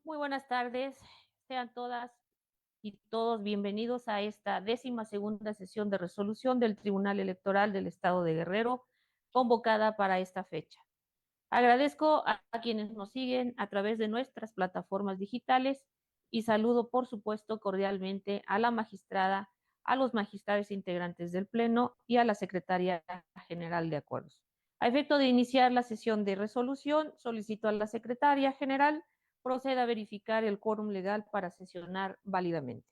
Muy buenas tardes, sean todas y todos bienvenidos a esta 12ª sesión de resolución del Tribunal Electoral del Estado de Guerrero, convocada para esta fecha. Agradezco a quienes nos siguen a través de nuestras plataformas digitales y saludo, por supuesto, cordialmente a la magistrada, a los magistrados integrantes del Pleno y a la Secretaría General de Acuerdos. A efecto de iniciar la sesión de resolución, solicito a la Secretaria General proceda a verificar el quórum legal para sesionar válidamente.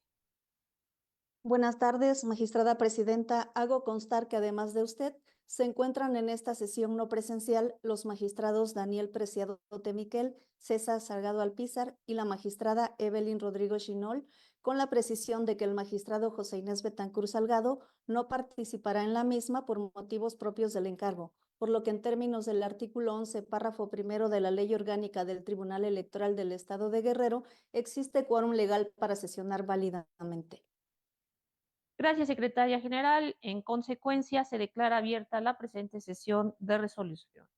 Buenas tardes, magistrada presidenta. Hago constar que además de usted, se encuentran en esta sesión no presencial los magistrados Daniel Preciado Temiquel, César Salgado Alpizar y la magistrada Evelyn Rodrigo Chinol, con la precisión de que el magistrado José Inés Betancur Salgado no participará en la misma por motivos propios del encargo, por lo que en términos del artículo 11, párrafo primero de la Ley Orgánica del Tribunal Electoral del Estado de Guerrero, existe quórum legal para sesionar válidamente. Gracias, Secretaria General. En consecuencia, se declara abierta la presente sesión de resolución.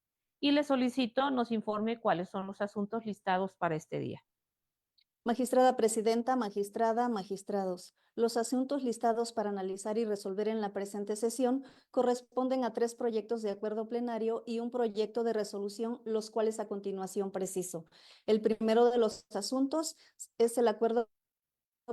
Y le solicito nos informe cuáles son los asuntos listados para este día. Magistrada presidenta, magistrada, magistrados. Los asuntos listados para analizar y resolver en la presente sesión corresponden a 3 proyectos de acuerdo plenario y un proyecto de resolución, los cuales a continuación preciso. El primero de los asuntos es el acuerdo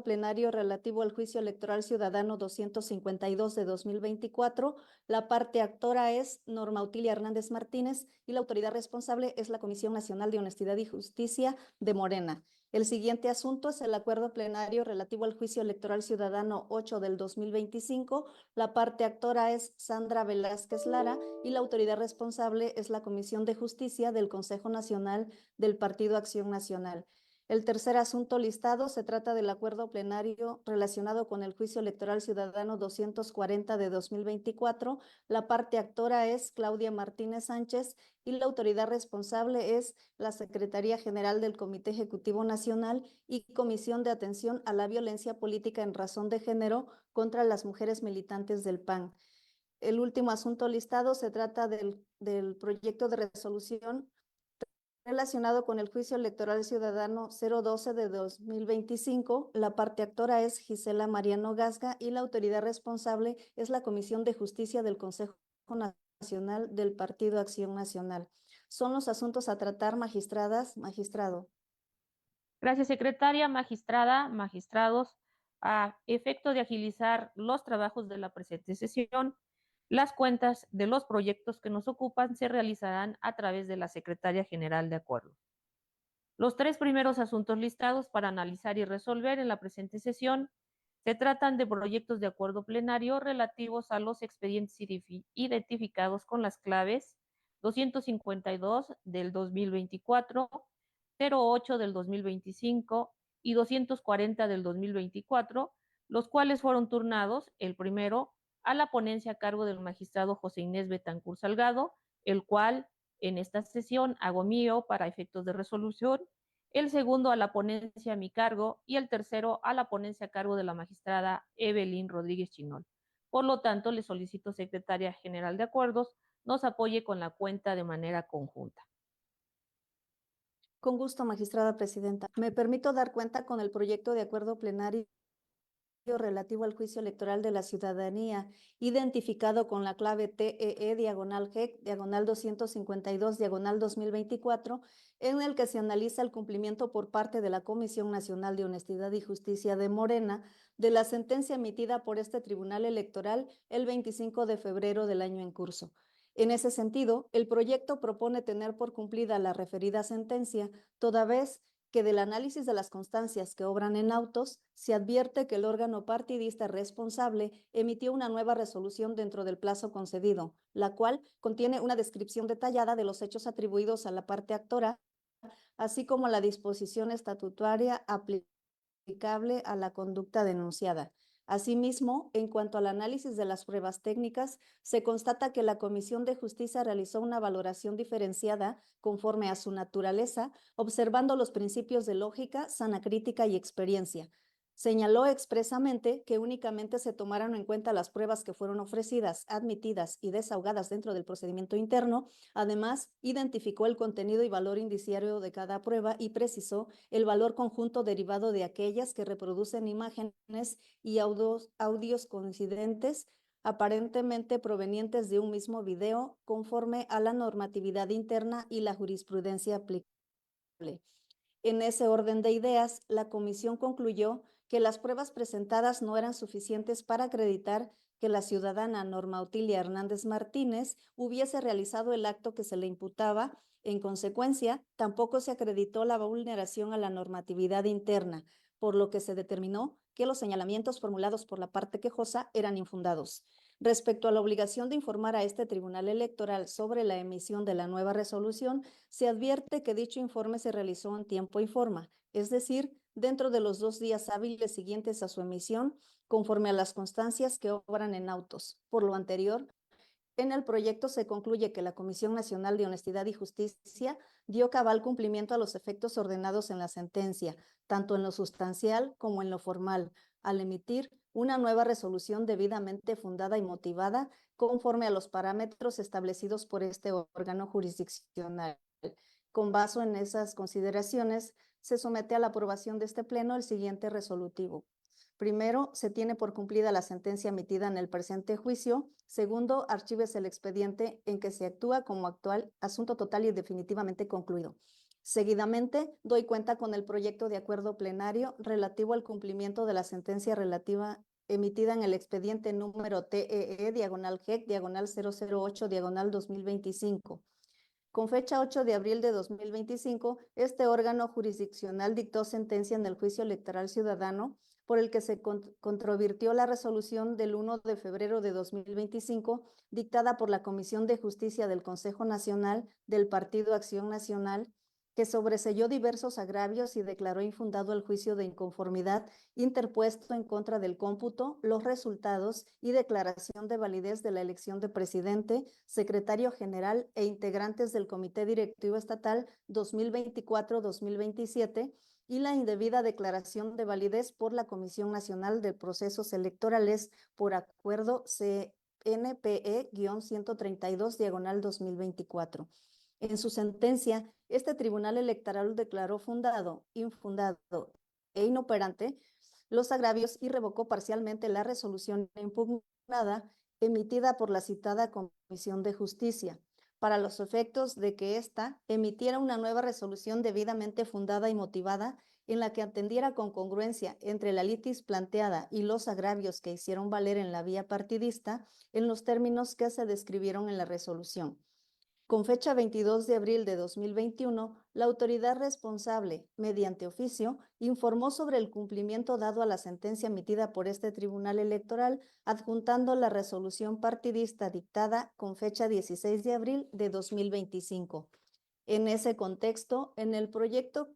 plenario relativo al juicio electoral ciudadano 252 de 2024. La parte actora es Norma Utilia Hernández Martínez y la autoridad responsable es la Comisión Nacional de Honestidad y Justicia de Morena. El siguiente asunto es el acuerdo plenario relativo al juicio electoral ciudadano 8 del 2025. La parte actora es Sandra Velázquez Lara y la autoridad responsable es la Comisión de Justicia del Consejo Nacional del Partido Acción Nacional. El tercer asunto listado se trata del acuerdo plenario relacionado con el juicio electoral ciudadano 240 de 2024. La parte actora es Claudia Martínez Sánchez y la autoridad responsable es la Secretaría General del Comité Ejecutivo Nacional y Comisión de Atención a la Violencia Política en Razón de Género contra las mujeres militantes del PAN. El último asunto listado se trata del proyecto de resolución relacionado con el juicio electoral ciudadano 012 de 2025. La parte actora es Gisela Mariano Gasga y la autoridad responsable es la Comisión de Justicia del Consejo Nacional del Partido Acción Nacional. Son los asuntos a tratar, magistradas, magistrado. Gracias, secretaria, magistrada, magistrados. A efecto de agilizar los trabajos de la presente sesión, las cuentas de los proyectos que nos ocupan se realizarán a través de la Secretaria General de Acuerdos. Los 3 primeros asuntos listados para analizar y resolver en la presente sesión se tratan de proyectos de acuerdo plenario relativos a los expedientes identificados con las claves 252 del 2024, 08 del 2025 y 240 del 2024, los cuales fueron turnados, el primero, a la ponencia a cargo del magistrado José Inés Betancur Salgado, el cual en esta sesión hago mío para efectos de resolución, el segundo a la ponencia a mi cargo y el tercero a la ponencia a cargo de la magistrada Evelyn Rodríguez Chinol. Por lo tanto, le solicito, Secretaria General de Acuerdos, nos apoye con la cuenta de manera conjunta. Con gusto, magistrada presidenta. Me permito dar cuenta con el proyecto de acuerdo plenario relativo al juicio electoral de la ciudadanía, identificado con la clave TEE/GEC, diagonal 252, diagonal 2024, en el que se analiza el cumplimiento por parte de la Comisión Nacional de Honestidad y Justicia de Morena de la sentencia emitida por este Tribunal Electoral el 25 de febrero del año en curso. En ese sentido, el proyecto propone tener por cumplida la referida sentencia, toda vez que del análisis de las constancias que obran en autos, se advierte que el órgano partidista responsable emitió una nueva resolución dentro del plazo concedido, la cual contiene una descripción detallada de los hechos atribuidos a la parte actora, así como la disposición estatutaria aplicable a la conducta denunciada. Asimismo, en cuanto al análisis de las pruebas técnicas, se constata que la Comisión de Justicia realizó una valoración diferenciada conforme a su naturaleza, observando los principios de lógica, sana crítica y experiencia. Señaló expresamente que únicamente se tomaron en cuenta las pruebas que fueron ofrecidas, admitidas y desahogadas dentro del procedimiento interno. Además, identificó el contenido y valor indiciario de cada prueba y precisó el valor conjunto derivado de aquellas que reproducen imágenes y audios coincidentes aparentemente provenientes de un mismo video conforme a la normatividad interna y la jurisprudencia aplicable. En ese orden de ideas, la comisión concluyó que las pruebas presentadas no eran suficientes para acreditar que la ciudadana Norma Otilia Hernández Martínez hubiese realizado el acto que se le imputaba. En consecuencia, tampoco se acreditó la vulneración a la normatividad interna, por lo que se determinó que los señalamientos formulados por la parte quejosa eran infundados. Respecto a la obligación de informar a este tribunal electoral sobre la emisión de la nueva resolución, se advierte que dicho informe se realizó en tiempo y forma, es decir, dentro de los 2 días hábiles siguientes a su emisión, conforme a las constancias que obran en autos. Por lo anterior, en el proyecto se concluye que la Comisión Nacional de Honestidad y Justicia dio cabal cumplimiento a los efectos ordenados en la sentencia, tanto en lo sustancial como en lo formal, al emitir una nueva resolución debidamente fundada y motivada conforme a los parámetros establecidos por este órgano jurisdiccional. Con base en esas consideraciones, se somete a la aprobación de este Pleno el siguiente resolutivo. Primero, se tiene por cumplida la sentencia emitida en el presente juicio. Segundo, archívese el expediente en que se actúa como actual asunto total y definitivamente concluido. Seguidamente, doy cuenta con el proyecto de acuerdo plenario relativo al cumplimiento de la sentencia relativa emitida en el expediente número TEE-GEC/008/2025. Con fecha 8 de abril de 2025, este órgano jurisdiccional dictó sentencia en el juicio electoral ciudadano por el que se controvirtió la resolución del 1 de febrero de 2025 dictada por la Comisión de Justicia del Consejo Nacional del Partido Acción Nacional, que sobreseyó diversos agravios y declaró infundado el juicio de inconformidad interpuesto en contra del cómputo, los resultados y declaración de validez de la elección de presidente, secretario general e integrantes del Comité Directivo Estatal 2024-2027 y la indebida declaración de validez por la Comisión Nacional de Procesos Electorales por acuerdo CNPE-132/2024. En su sentencia, este Tribunal Electoral declaró fundado, infundado e inoperante los agravios y revocó parcialmente la resolución impugnada emitida por la citada Comisión de Justicia, para los efectos de que ésta emitiera una nueva resolución debidamente fundada y motivada en la que atendiera con congruencia entre la litis planteada y los agravios que hicieron valer en la vía partidista en los términos que se describieron en la resolución. Con fecha 22 de abril de 2021, la autoridad responsable, mediante oficio, informó sobre el cumplimiento dado a la sentencia emitida por este Tribunal Electoral, adjuntando la resolución partidista dictada con fecha 16 de abril de 2025. En ese contexto, en el proyecto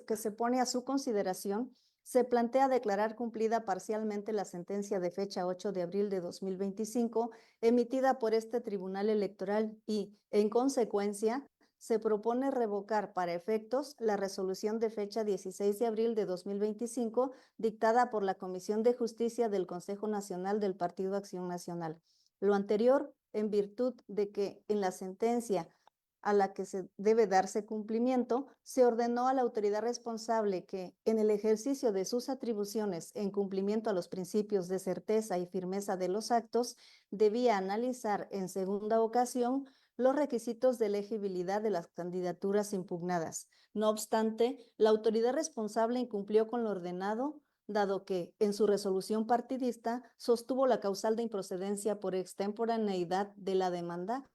que se pone a su consideración, se plantea declarar cumplida parcialmente la sentencia de fecha 8 de abril de 2025 emitida por este Tribunal Electoral y, en consecuencia, se propone revocar para efectos la resolución de fecha 16 de abril de 2025 dictada por la Comisión de Justicia del Consejo Nacional del Partido Acción Nacional. Lo anterior, en virtud de que en la sentencia a la que se debe darse cumplimiento, se ordenó a la autoridad responsable que, en el ejercicio de sus atribuciones en cumplimiento a los principios de certeza y firmeza de los actos, debía analizar en segunda ocasión los requisitos de elegibilidad de las candidaturas impugnadas. No obstante, la autoridad responsable incumplió con lo ordenado, dado que, en su resolución partidista, sostuvo la causal de improcedencia por extemporaneidad de la demanda,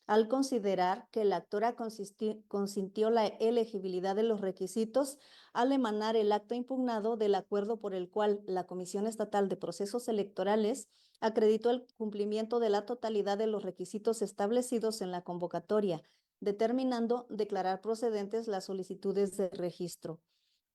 al considerar que la actora consintió la elegibilidad de los requisitos al emanar el acto impugnado del acuerdo por el cual la Comisión Estatal de Procesos Electorales acreditó el cumplimiento de la totalidad de los requisitos establecidos en la convocatoria, determinando declarar procedentes las solicitudes de registro.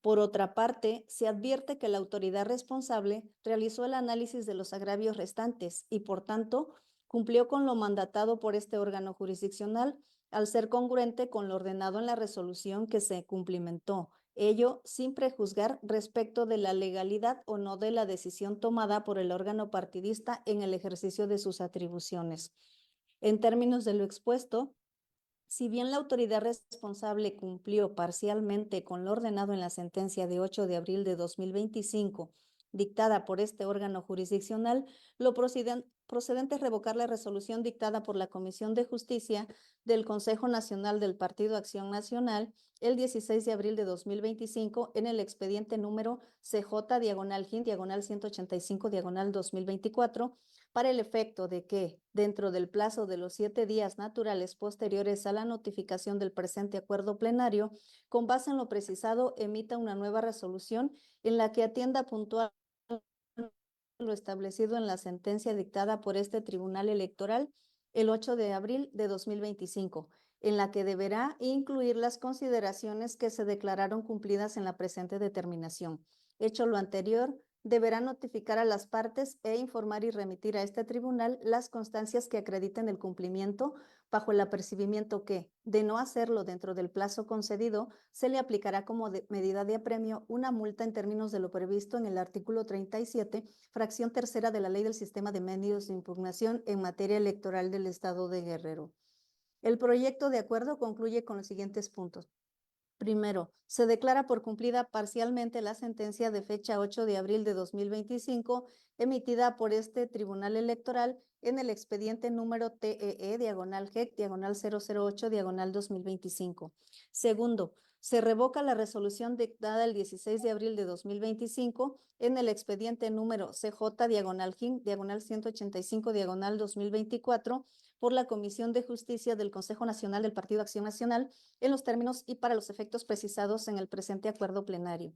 Por otra parte, se advierte que la autoridad responsable realizó el análisis de los agravios restantes y, por tanto, cumplió con lo mandatado por este órgano jurisdiccional al ser congruente con lo ordenado en la resolución que se cumplimentó. ello sin prejuzgar respecto de la legalidad o no de la decisión tomada por el órgano partidista en el ejercicio de sus atribuciones. En términos de lo expuesto, si bien la autoridad responsable cumplió parcialmente con lo ordenado en la sentencia de 8 de abril de 2025, dictada por este órgano jurisdiccional, lo procedente es revocar la resolución dictada por la Comisión de Justicia del Consejo Nacional del Partido Acción Nacional el 16 de abril de 2025 en el expediente número CJ-GIN-185-2024, para el efecto de que, dentro del plazo de los 7 días naturales posteriores a la notificación del presente acuerdo plenario, con base en lo precisado, emita una nueva resolución en la que atienda puntual lo establecido en la sentencia dictada por este Tribunal Electoral el 8 de abril de 2025, en la que deberá incluir las consideraciones que se declararon cumplidas en la presente determinación. Hecho lo anterior, deberá notificar a las partes e informar y remitir a este tribunal las constancias que acrediten el cumplimiento, bajo el apercibimiento que, de no hacerlo dentro del plazo concedido, se le aplicará como medida de apremio una multa en términos de lo previsto en el artículo 37, fracción tercera de la Ley del Sistema de Medios de Impugnación en materia electoral del Estado de Guerrero. El proyecto de acuerdo concluye con los siguientes puntos. Primero, se declara por cumplida parcialmente la sentencia de fecha 8 de abril de 2025 emitida por este Tribunal Electoral en el expediente número TEE/GEC/008/2025. Segundo, se revoca la resolución dictada el 16 de abril de 2025 en el expediente número CJ-GIN-185/2024 por la Comisión de Justicia del Consejo Nacional del Partido Acción Nacional en los términos y para los efectos precisados en el presente acuerdo plenario.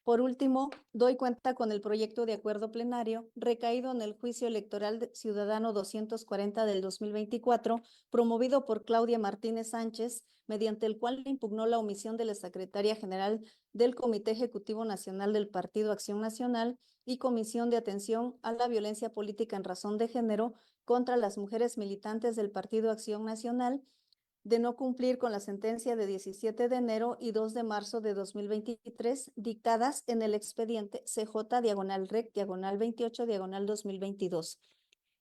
Por último, doy cuenta con el proyecto de acuerdo plenario recaído en el juicio electoral ciudadano 240 del 2024, promovido por Claudia Martínez Sánchez, mediante el cual impugnó la omisión de la secretaria general del Comité Ejecutivo Nacional del Partido Acción Nacional y Comisión de Atención a la Violencia Política en Razón de Género contra las mujeres militantes del Partido Acción Nacional, de no cumplir con la sentencia de 17 de enero y 2 de marzo de 2023 dictadas en el expediente CJ-REC/28/2022.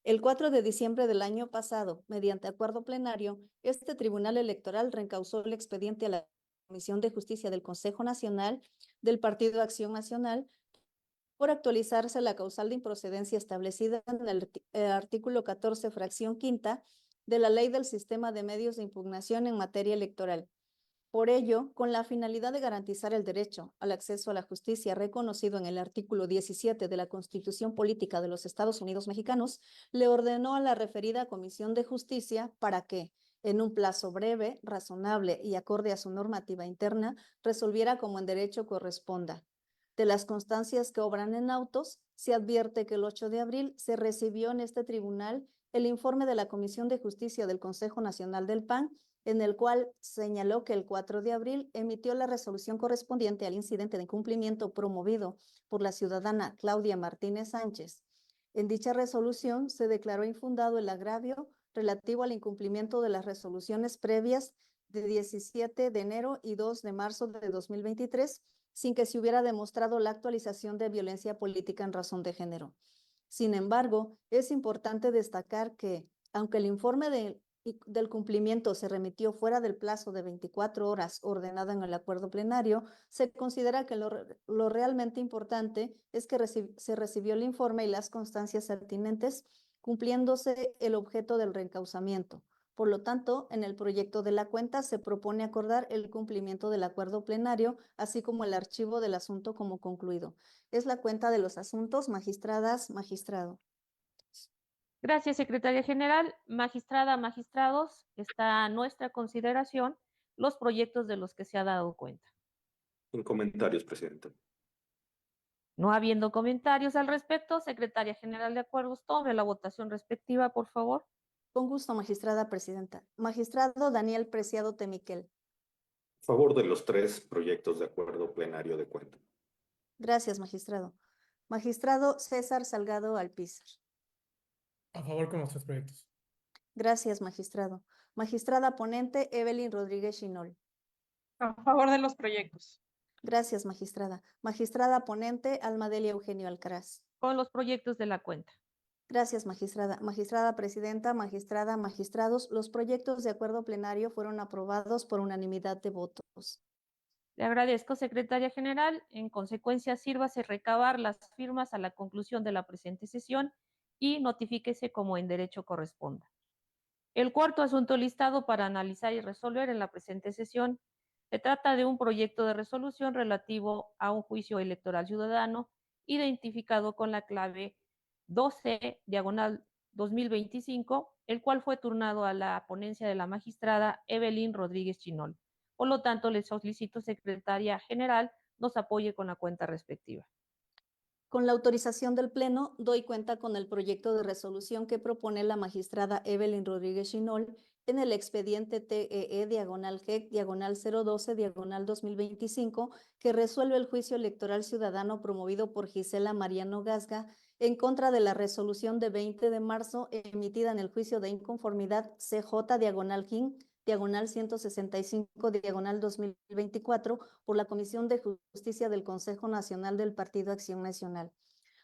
El 4 de diciembre del año pasado, mediante acuerdo plenario, este Tribunal Electoral reencausó el expediente a la Comisión de Justicia del Consejo Nacional del Partido Acción Nacional por actualizarse la causal de improcedencia establecida en el artículo 14, fracción quinta, de la Ley del Sistema de Medios de Impugnación en materia electoral. Por ello, con la finalidad de garantizar el derecho al acceso a la justicia reconocido en el artículo 17 de la Constitución Política de los Estados Unidos Mexicanos, le ordenó a la referida Comisión de Justicia para que, en un plazo breve, razonable y acorde a su normativa interna, resolviera como en derecho corresponda. De las constancias que obran en autos, se advierte que el 8 de abril se recibió en este tribunal el informe de la Comisión de Justicia del Consejo Nacional del PAN, en el cual señaló que el 4 de abril emitió la resolución correspondiente al incidente de incumplimiento promovido por la ciudadana Claudia Martínez Sánchez. En dicha resolución se declaró infundado el agravio relativo al incumplimiento de las resoluciones previas de 17 de enero y 2 de marzo de 2023, sin que se hubiera demostrado la actualización de violencia política en razón de género. Sin embargo, es importante destacar que, aunque el informe del cumplimiento se remitió fuera del plazo de 24 horas ordenado en el acuerdo plenario, se considera que lo realmente importante es que se recibió el informe y las constancias pertinentes, cumpliéndose el objeto del reencausamiento. Por lo tanto, en el proyecto de la cuenta se propone acordar el cumplimiento del acuerdo plenario, así como el archivo del asunto como concluido. Es la cuenta de los asuntos, magistradas, magistrado. Gracias, secretaria general. Magistrada, magistrados, está a nuestra consideración los proyectos de los que se ha dado cuenta. Sin comentarios, Presidenta. No habiendo comentarios al respecto, secretaria general de acuerdos, tome la votación respectiva, por favor. Con gusto, magistrada presidenta. Magistrado Daniel Preciado Temiquel. A favor de los 3 proyectos de acuerdo plenario de cuenta. Gracias, magistrado. Magistrado César Salgado Alpizar. A favor con los 3 proyectos. Gracias, magistrado. Magistrada ponente Evelyn Rodríguez Chinol. A favor de los proyectos. Gracias, magistrada. Magistrada ponente, Almadelia Eugenio Alcaraz. Con los proyectos de la cuenta. Gracias, magistrada. Magistrada presidenta, magistrada, magistrados, los proyectos de acuerdo plenario fueron aprobados por unanimidad de votos. Le agradezco, secretaria general. En consecuencia, sírvase recabar las firmas a la conclusión de la presente sesión y notifíquese como en derecho corresponda. El cuarto asunto listado para analizar y resolver en la presente sesión se trata de un proyecto de resolución relativo a un juicio electoral ciudadano identificado con la clave 12/2025, el cual fue turnado a la ponencia de la magistrada Evelyn Rodríguez Chinol. Por lo tanto, le solicito, secretaria general, nos apoye con la cuenta respectiva. Con la autorización del Pleno, doy cuenta con el proyecto de resolución que propone la magistrada Evelyn Rodríguez Chinol en el expediente TEE/GEC/012/2025, que resuelve el juicio electoral ciudadano promovido por Gisela Mariano Gasga en contra de la resolución de 20 de marzo emitida en el juicio de inconformidad CJ/KIN/165/2024 por la Comisión de Justicia del Consejo Nacional del Partido Acción Nacional.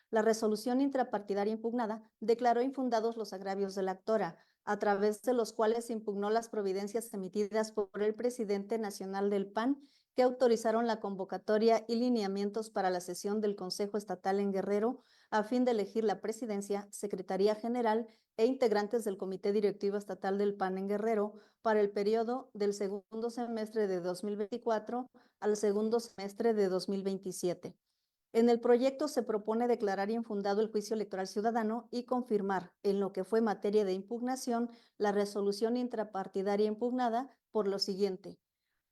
La resolución intrapartidaria impugnada declaró infundados los agravios de la actora, a través de los cuales se impugnó las providencias emitidas por el presidente nacional del PAN, que autorizaron la convocatoria y lineamientos para la sesión del Consejo Estatal en Guerrero, a fin de elegir la presidencia, secretaría general e integrantes del Comité Directivo Estatal del PAN en Guerrero para el periodo del segundo semestre de 2024 al segundo semestre de 2027. En el proyecto se propone declarar infundado el juicio electoral ciudadano y confirmar, en lo que fue materia de impugnación, la resolución intrapartidaria impugnada por lo siguiente.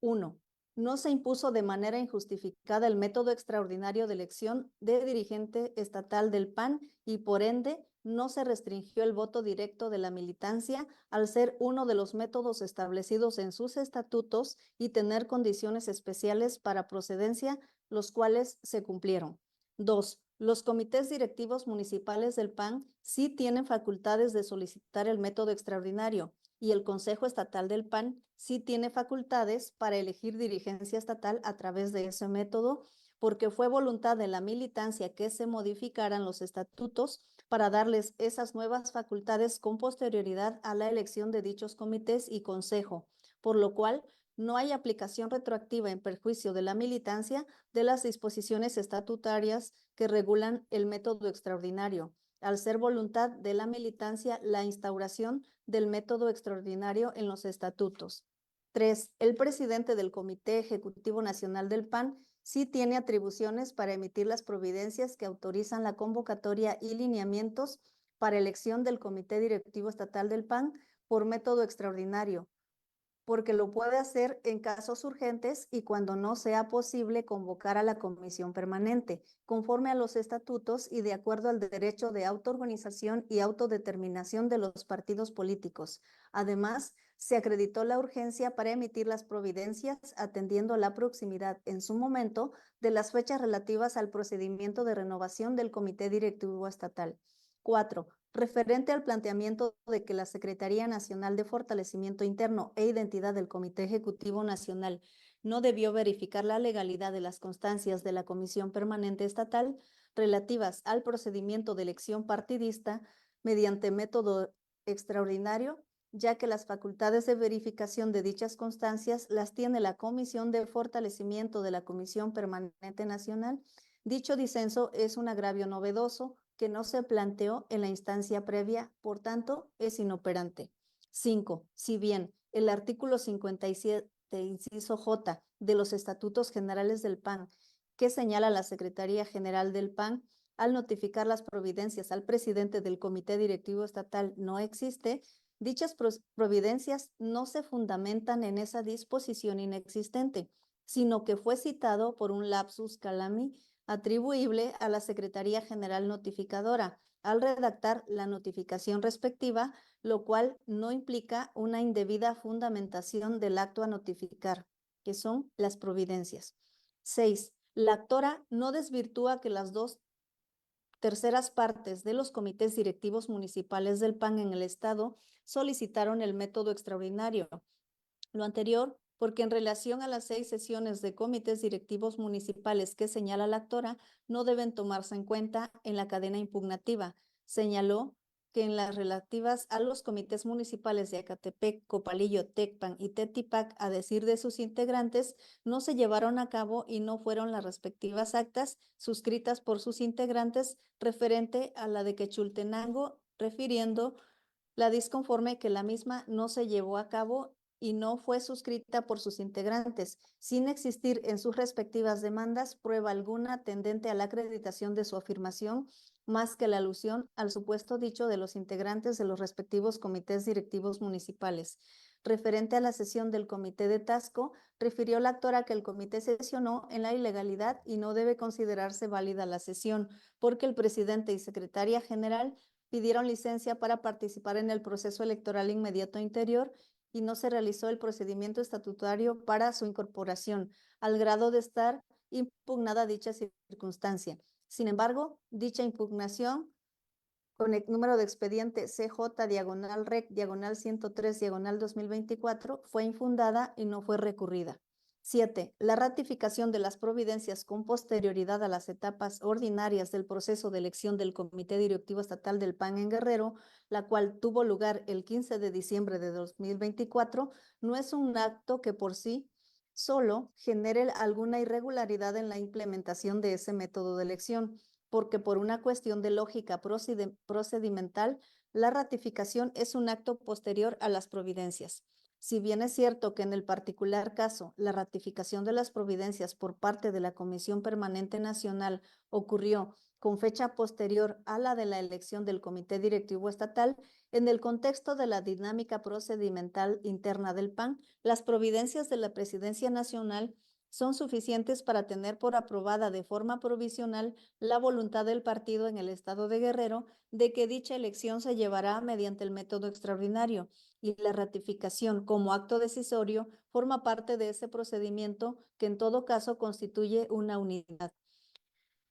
1. No se impuso de manera injustificada el método extraordinario de elección de dirigente estatal del PAN y, por ende, no se restringió el voto directo de la militancia al ser uno de los métodos establecidos en sus estatutos y tener condiciones especiales para procedencia, los cuales se cumplieron. 2. Los comités directivos municipales del PAN sí tienen facultades de solicitar el método extraordinario y el Consejo Estatal del PAN sí tiene facultades para elegir dirigencia estatal a través de ese método, porque fue voluntad de la militancia que se modificaran los estatutos para darles esas nuevas facultades con posterioridad a la elección de dichos comités y consejo, por lo cual no hay aplicación retroactiva en perjuicio de la militancia de las disposiciones estatutarias que regulan el método extraordinario, al ser voluntad de la militancia la instauración del método extraordinario en los estatutos. 3. El presidente del Comité Ejecutivo Nacional del PAN sí tiene atribuciones para emitir las providencias que autorizan la convocatoria y lineamientos para elección del Comité Directivo Estatal del PAN por método extraordinario, porque lo puede hacer en casos urgentes y cuando no sea posible convocar a la comisión permanente, conforme a los estatutos y de acuerdo al derecho de autoorganización y autodeterminación de los partidos políticos. Además, se acreditó la urgencia para emitir las providencias atendiendo la proximidad en su momento de las fechas relativas al procedimiento de renovación del Comité Directivo Estatal. 4. Referente al planteamiento de que la Secretaría Nacional de Fortalecimiento Interno e Identidad del Comité Ejecutivo Nacional no debió verificar la legalidad de las constancias de la Comisión Permanente Estatal relativas al procedimiento de elección partidista mediante método extraordinario, ya que las facultades de verificación de dichas constancias las tiene la Comisión de Fortalecimiento de la Comisión Permanente Nacional. Dicho disenso es un agravio novedoso que no se planteó en la instancia previa, por tanto, es inoperante. 5. Si bien el artículo 57, inciso J, de los Estatutos Generales del PAN, que señala la Secretaría General del PAN, al notificar las providencias al presidente del Comité Directivo Estatal no existe, dichas providencias no se fundamentan en esa disposición inexistente, sino que fue citado por un lapsus calami atribuible a la Secretaría General Notificadora al redactar la notificación respectiva, lo cual no implica una indebida fundamentación del acto a notificar, que son las providencias. 6. La actora no desvirtúa que las 2/3 partes de los comités directivos municipales del PAN en el estado solicitaron el método extraordinario. Lo anterior porque en relación a las 6 sesiones de comités directivos municipales que señala la actora, no deben tomarse en cuenta en la cadena impugnativa. Señaló que en las relativas a los comités municipales de Ecatepec, Copalillo, Tecpan y Tetipac, a decir de sus integrantes, no se llevaron a cabo y no fueron las respectivas actas suscritas por sus integrantes referente a la de Quechultenango, refiriendo la disconforme que la misma no se llevó a cabo y no fue suscrita por sus integrantes, sin existir en sus respectivas demandas prueba alguna tendente a la acreditación de su afirmación, más que la alusión al supuesto dicho de los integrantes de los respectivos comités directivos municipales. Referente a la sesión del comité de Tasco, refirió la actora que el comité sesionó en la ilegalidad y no debe considerarse válida la sesión, porque el presidente y secretaria general pidieron licencia para participar en el proceso electoral inmediato interior y no se realizó el procedimiento estatutario para su incorporación, al grado de estar impugnada dicha circunstancia. Sin embargo, dicha impugnación con el número de expediente CJ-REC-103-2024 fue infundada y no fue recurrida. 7. La ratificación de las providencias con posterioridad a las etapas ordinarias del proceso de elección del Comité Directivo Estatal del PAN en Guerrero, la cual tuvo lugar el 15 de diciembre de 2024, no es un acto que por sí solo genere alguna irregularidad en la implementación de ese método de elección, porque por una cuestión de lógica procedimental, la ratificación es un acto posterior a las providencias. Si bien es cierto que en el particular caso, la ratificación de las providencias por parte de la Comisión Permanente Nacional ocurrió con fecha posterior a la de la elección del Comité Directivo Estatal, en el contexto de la dinámica procedimental interna del PAN, las providencias de la Presidencia Nacional son suficientes para tener por aprobada de forma provisional la voluntad del partido en el estado de Guerrero de que dicha elección se llevará mediante el método extraordinario, y la ratificación como acto decisorio forma parte de ese procedimiento que en todo caso constituye una unidad.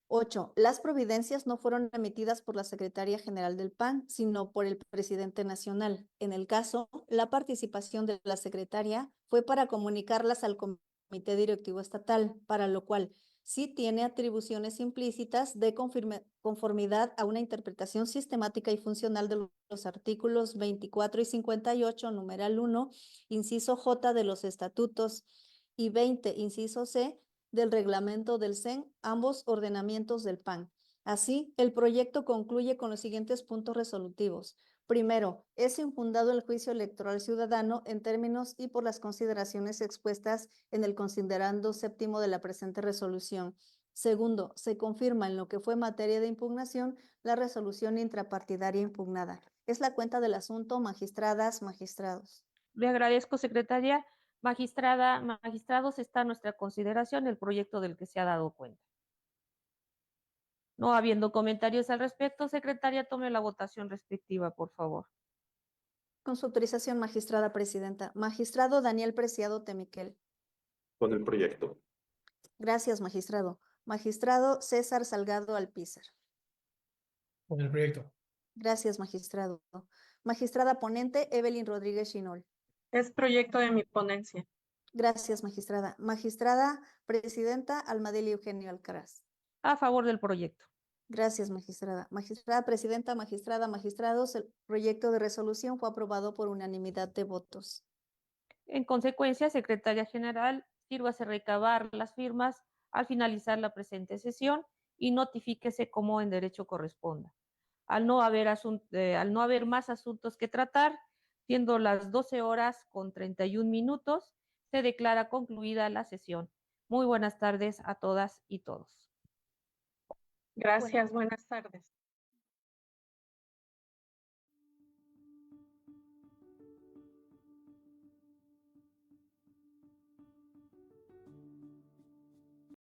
8. Las providencias no fueron emitidas por la Secretaría General del PAN, sino por el presidente nacional. En el caso, la participación de la secretaria fue para comunicarlas al Comité Directivo Estatal, para lo cual sí tiene atribuciones implícitas de conformidad a una interpretación sistemática y funcional de los artículos 24 y 58, numeral 1, inciso J de los estatutos y 20, inciso C, del reglamento del CEN, ambos ordenamientos del PAN. Así, el proyecto concluye con los siguientes puntos resolutivos. Primero, es infundado el juicio electoral ciudadano en términos y por las consideraciones expuestas en el considerando séptimo de la presente resolución. Segundo, se confirma en lo que fue materia de impugnación la resolución intrapartidaria impugnada. Es la cuenta del asunto, magistradas, magistrados. Le agradezco, secretaria. Magistrada, magistrados, está a nuestra consideración el proyecto del que se ha dado cuenta. No habiendo comentarios al respecto, secretaria, tome la votación respectiva, por favor. Con su autorización, magistrada presidenta. Magistrado Daniel Preciado Temiquel. Con el proyecto. Gracias, magistrado. Magistrado César Salgado Alpizar. Con el proyecto. Gracias, magistrado. Magistrada ponente Evelyn Rodríguez Chinol. Es proyecto de mi ponencia. Gracias, magistrada. Magistrada presidenta Almadeli Eugenio Alcaraz. A favor del proyecto. Gracias, magistrada. Magistrada presidenta, magistrada, magistrados, el proyecto de resolución fue aprobado por unanimidad de votos. En consecuencia, secretaria general, sírvase recabar las firmas al finalizar la presente sesión y notifíquese como en derecho corresponda. Al no haber más asuntos que tratar, siendo las 12:31, se declara concluida la sesión. Muy buenas tardes a todas y todos. Gracias, buenas tardes.